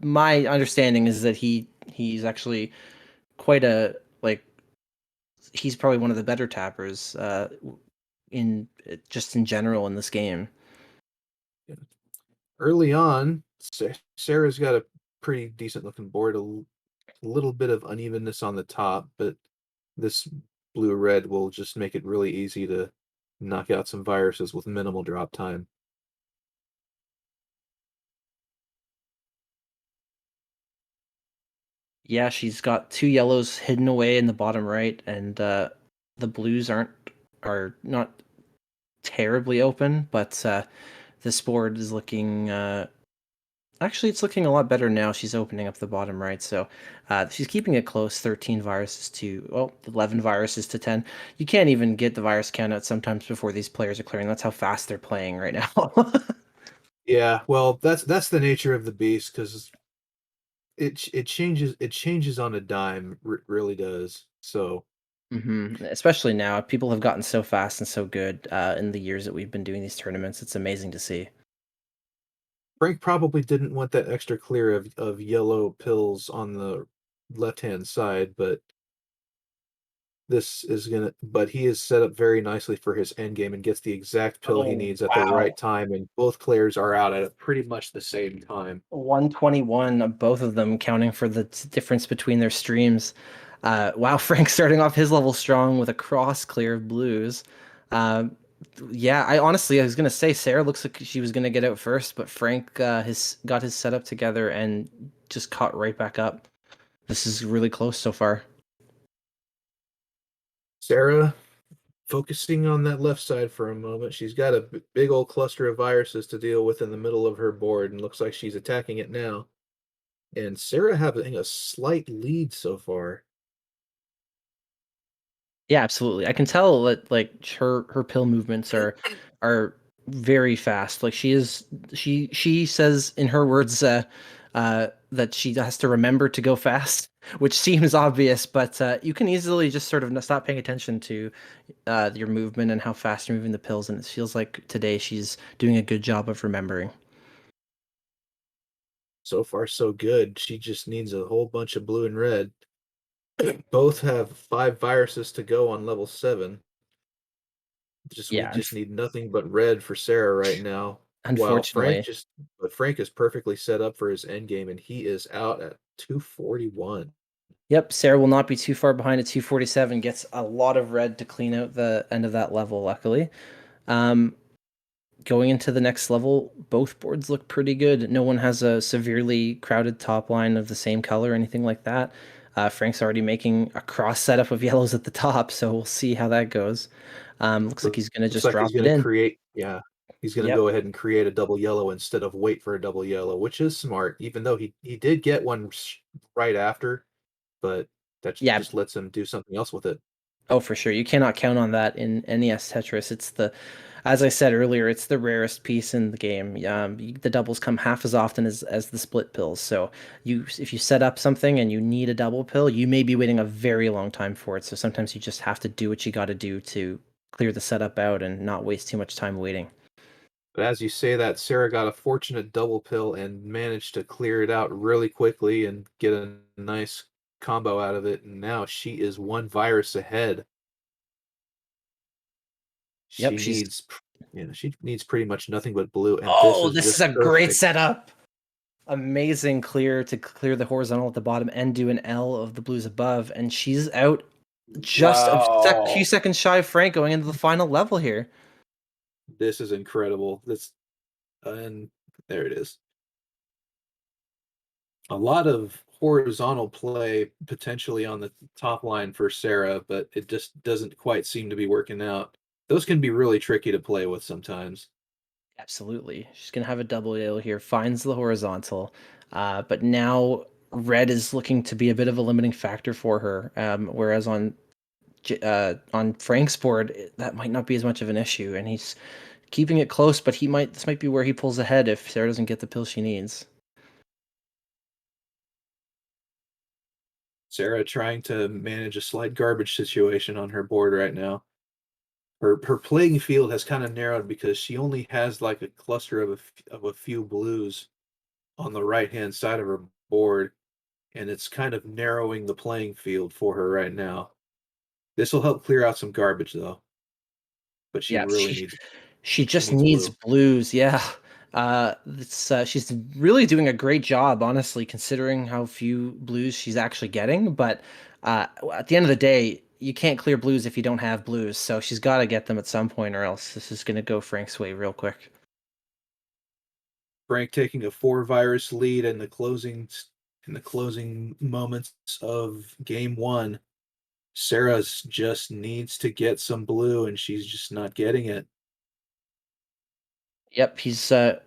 my understanding is that he's actually quite a like he's probably one of the better tappers in just in general in this game. Early on, Sarah's got a pretty decent looking board, little bit of unevenness on the top, but this blue red will just make it really easy to knock out some viruses with minimal drop time. Yeah, she's got two yellows hidden away in the bottom right, and the blues are not terribly open, but this board is looking actually it's looking a lot better now. She's opening up the bottom right, so she's keeping it close. 13 viruses to 11 viruses to 10. You can't even get the virus count out sometimes before these players are clearing. That's how fast they're playing right now. Yeah, well, that's the nature of the beast because it changes on a dime, really does. So Especially now, people have gotten so fast and so good in the years that we've been doing these tournaments. It's amazing to see. Frank probably didn't want that extra clear of yellow pills on the left-hand side, but he is set up very nicely for his end game and gets the exact pill he Oh needs at the right wow, time, and both players are out at pretty much the same time. 121 of both of them, counting for the difference between their streams. Wow, Frank starting off his level strong with a cross clear of blues. Uh, yeah, I was gonna say Sarah looks like she was gonna get out first, but Frank has got his setup together and just caught right back up. This is really close so far. Sarah, focusing on that left side for a moment, she's got a big old cluster of viruses to deal with in the middle of her board, and looks like she's attacking it now. And Sarah having a slight lead so far. Yeah, absolutely. I can tell that like her pill movements are very fast. Like she says in her words that she has to remember to go fast, which seems obvious, but you can easily just sort of stop paying attention to your movement and how fast you're moving the pills, and it feels like today she's doing a good job of remembering. So far, so good. She just needs a whole bunch of blue and red. Both have 5 viruses to go on level 7. We Yeah, just need nothing but red for Sarah right now. While unfortunately. Frank is perfectly set up for his end game, and he is out at 241. Yep, Sarah will not be too far behind at 247. Gets a lot of red to clean out the end of that level, luckily. Um, Going into the next level, both boards look pretty good. No one has a severely crowded top line of the same color or anything like that. Frank's already making a cross setup of yellows at the top, so we'll see how that goes. Looks like he's going to Looks just like he's drop it going to in. create, yeah, he's going to Yep. go ahead and create a double yellow instead of wait for a double yellow, which is smart, even though he did get one right after, but that Yeah. just lets him do something else with it. Oh, for sure. You cannot count on that in NES Tetris. As I said earlier, it's the rarest piece in the game. The doubles come half as often as the split pills. So if you set up something and you need a double pill, you may be waiting a very long time for it. So sometimes you just have to do what you got to do to clear the setup out and not waste too much time waiting. But as you say that, Sarah got a fortunate double pill and managed to clear it out really quickly and get a nice combo out of it. And now she is one virus ahead. Yep, She she's. needs, she needs pretty much nothing but blue, and this Oh, is this is just a great perfect. setup. Amazing clear to clear the horizontal at the bottom and do an L of the blues above, and she's out just few Wow. seconds shy of Frank going into the final level here. This is incredible. And there it is. A lot of horizontal play potentially on the top line for Sarah, but it just doesn't quite seem to be working out. Those can be really tricky to play with sometimes. Absolutely. She's going to have a double yellow here, finds the horizontal. But now red is looking to be a bit of a limiting factor for her. Whereas on Frank's board, that might not be as much of an issue. And he's keeping it close, but this might be where he pulls ahead if Sarah doesn't get the pill she needs. Sarah trying to manage a slight garbage situation on her board right now. Her playing field has kind of narrowed because she only has like a cluster of of a few blues on the right-hand side of her board, and it's kind of narrowing the playing field for her right now. This will help clear out some garbage though, but Yeah, she she just needs needs blue. blues, yeah. She's really doing a great job, honestly, considering how few blues she's actually getting, but, at the end of the day, you can't clear blues if you don't have blues, so she's gotta get them at some point or else this is gonna go Frank's way real quick. Frank taking a 4 virus lead in the closing moments of game 1. Sarah's just needs to get some blue, and she's just not getting it. Yep, he's, And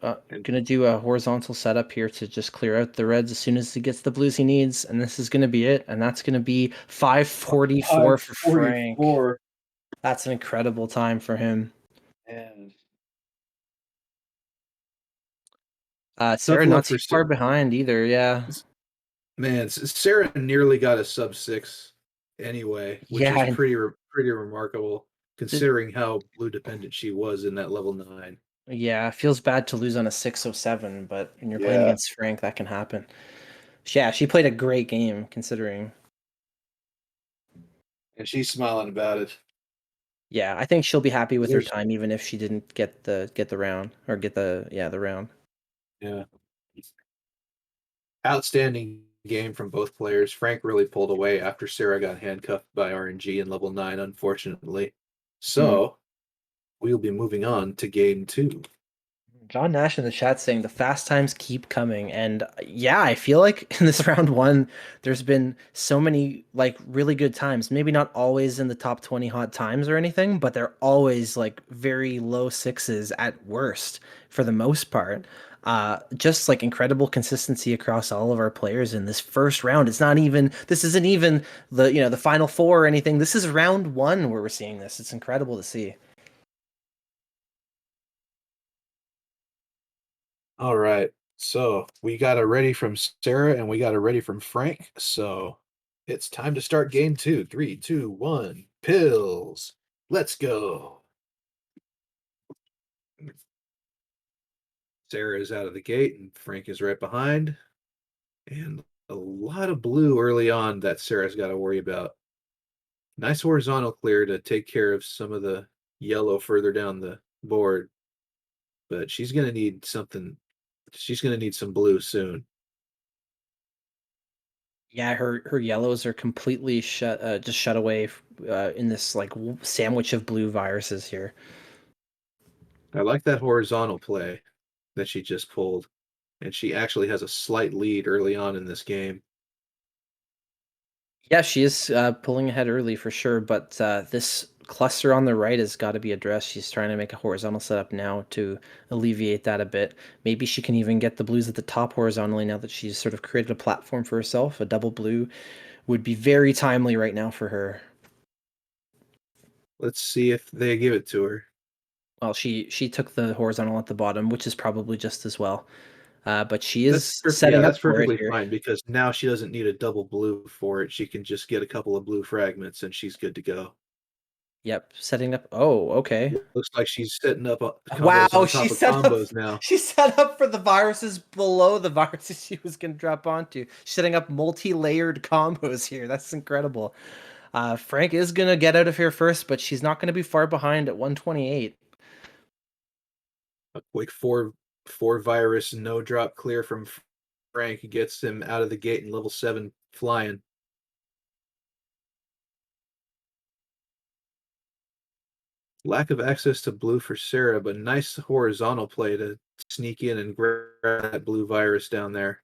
gonna do a horizontal setup here to just clear out the reds as soon as he gets the blues he needs, and this is gonna be it, and that's gonna be 544 for Frank. 544, That's an incredible time for him. and Sarah tough luck not for too far behind either, yeah. Man, Sarah nearly got a sub 6 anyway, which Yeah, is and pretty remarkable th considering how blue dependent she was in that level 9. yeah, it feels bad to lose on a 607, but when you're playing Yeah. against Frank, that can happen. Yeah, she played a great game considering. And she's smiling about it. Yeah, I think she'll be happy with her There's time even if she didn't get the round or get the round. Yeah. Outstanding game from both players. Frank really pulled away after Sarah got handcuffed by RNG in level 9, unfortunately. Mm. So, we'll be moving on to game 2. John Nash in the chat saying the fast times keep coming, and yeah, I feel like in this round one, there's been so many like really good times. Maybe not always in the top 20 hot times or anything, but they're always like very low sixes at worst for the most part. Just like incredible consistency across all of our players in this first round. This isn't even the final four or anything. This is round one where we're seeing this. It's incredible to see. All right. So we got a ready from Sarah and we got a ready from Frank. So it's time to start game 2. 3, 2, 1. Pills. Let's go. Sarah is out of the gate and Frank is right behind. And a lot of blue early on that Sarah's got to worry about. Nice horizontal clear to take care of some of the yellow further down the board, but she's going to need something. She's going to need some blue soon. Yeah, her yellows are completely just shut away in this like sandwich of blue viruses here. I like that horizontal play that she just pulled, and she actually has a slight lead early on in this game. Yeah, she is pulling ahead early for sure, but this cluster on the right has got to be addressed. She's trying to make a horizontal setup now to alleviate that a bit. Maybe she can even get the blues at the top horizontally now that she's sort of created a platform for herself. A double blue would be very timely right now for her. Let's see if they give it to her. Well, she took the horizontal at the bottom, which is probably just as well. But she is Yeah, setting up that's for it perfectly here. fine because now she doesn't need a double blue for it. She can just get a couple of blue fragments and she's good to go. Yep, setting up. Oh, okay. Looks like she's setting up combos Wow, on top of combos now. she set up for the viruses below the viruses she was gonna drop onto. She's setting up multi-layered combos here. That's incredible. Frank is gonna get out of here first, but she's not gonna be far behind at 128. A quick four virus no drop clear from Frank gets him out of the gate in level 7 flying. Lack of access to blue for Sarah, but nice horizontal play to sneak in and grab that blue virus down there.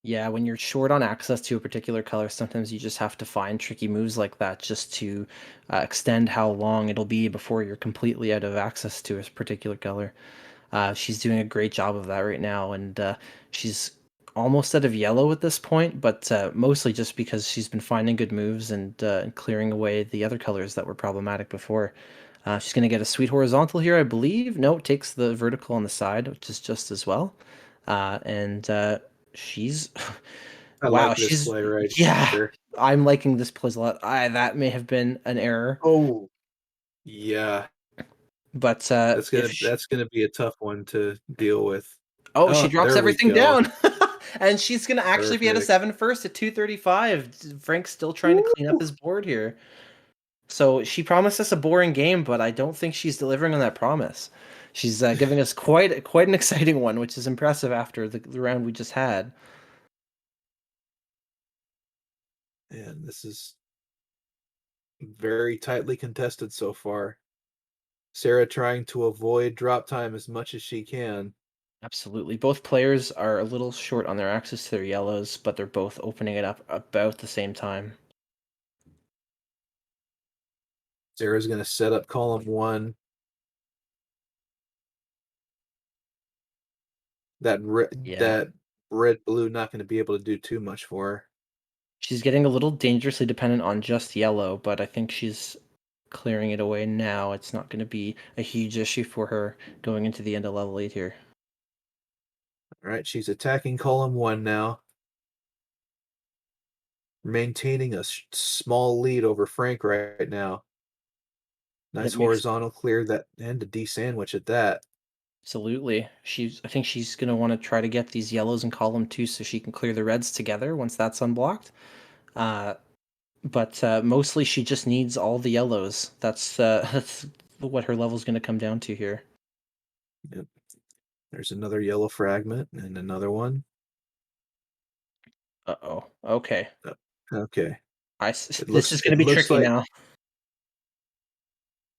Yeah, when you're short on access to a particular color, sometimes you just have to find tricky moves like that just to extend how long it'll be before you're completely out of access to a particular color. She's doing a great job of that right now, and she's almost out of yellow at this point, but mostly just because she's been finding good moves and clearing away the other colors that were problematic before. She's going to get a sweet horizontal here, I believe. No, takes the vertical on the side, which is just as well. And she's, I wow, like this she's, play right yeah, here. I'm liking this plays a lot. That may have been an error, Oh, yeah. but if she, That's gonna be a tough one to deal with. Oh, she Oh, drops there we everything go. down. And she's gonna actually be at a Perfect. 7 first at 235. Frank's still trying to clean up Woo! his board here. So she promised us a boring game, but I don't think she's delivering on that promise. She's giving us quite an exciting one, which is impressive after the round we just had. And this is very tightly contested so far. Sarah trying to avoid drop time as much as she can. Absolutely. Both players are a little short on their access to their yellows, but they're both opening it up about the same time. Sarah's going to set up column one. Yeah. That red blue not going to be able to do too much for her. She's getting a little dangerously dependent on just yellow, but I think she's clearing it away now. It's not going to be a huge issue for her going into the end of level 8 here. All right, she's attacking column one now, maintaining a small lead over Frank right now. It Nice makes horizontal clear that and a D sandwich at that. Absolutely. I think she's going to want to try to get these yellows in column 2 so she can clear the reds together once that's unblocked. Uh, but mostly she just needs all the yellows. That's what her level's going to come down to here. Yep. There's another yellow fragment and another one. Uh-oh. Okay. Uh, Okay. This is going It to be looks tricky like now.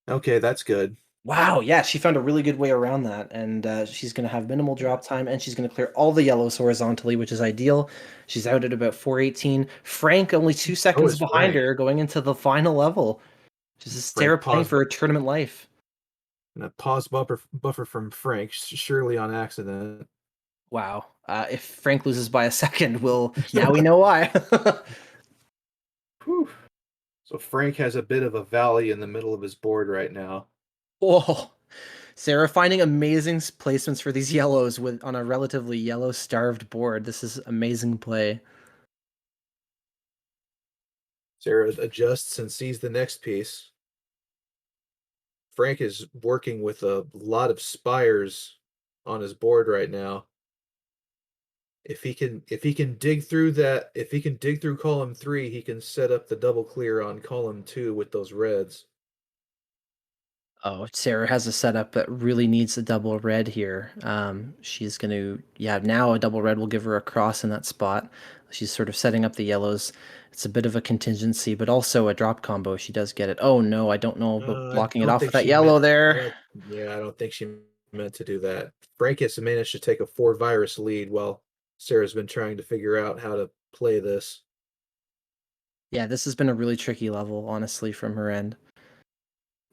okay, that's good. Wow, yeah, she found a really good way around that, and she's going to have minimal Yeah. drop time, and she's going to clear all the yellows horizontally, which is ideal. She's out at about 418. Frank only 2 So seconds is behind Frank. her going into the final level. This is Sarah Frank playing for a tournament life. and a pause buffer from Frank, surely on accident. Wow. If Frank loses by a second, now we know why. Whew. So Frank has a bit of a valley in the middle of his board right now. Oh, Sarah finding amazing placements for these yellows with on a relatively yellow starved board. This is amazing play. Sarah adjusts and sees the next piece. Frank is working with a lot of spires on his board right now. If he can dig through that if he can dig through column 3, he can set up the double clear on column 2 with those reds. Oh, Sarah has a setup that really needs a double red here. She's going to, yeah, now a double red will give her a cross in that spot. She's sort of setting up the yellows. It's a bit of a contingency, but also a drop combo. She does get it. Oh no, I don't know about I blocking it don't off think with that she meant yellow there. I don't think she meant to do that. Frank has managed to take a 4 virus lead while Sarah's been trying to figure out how to play this. Yeah, this has been a really tricky level, honestly, from her end.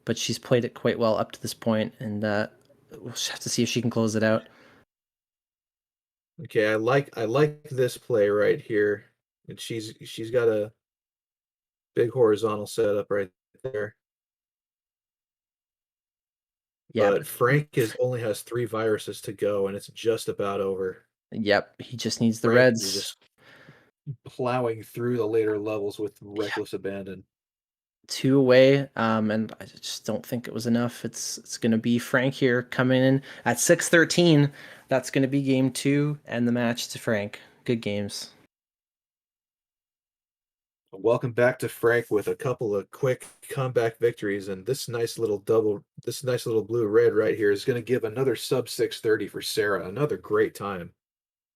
But she's played it quite well up to this point, and we'll just have to see if she can close it out. Okay, I like this play right here. And she's got a big horizontal setup right there. Yeah, But but Frank is only has 3 viruses to go, and it's just about over. yep, he just needs the Frank is reds. just plowing through the later levels with Yeah, reckless abandon. 2 away, and I just don't think it was enough. It's gonna be Frank here coming in at 613. That's gonna be game 2 and the match to Frank. Good games. Welcome back to Frank with a couple of quick comeback victories, and this nice little blue red right here is going to give another sub 630 for Sarah. Another great time.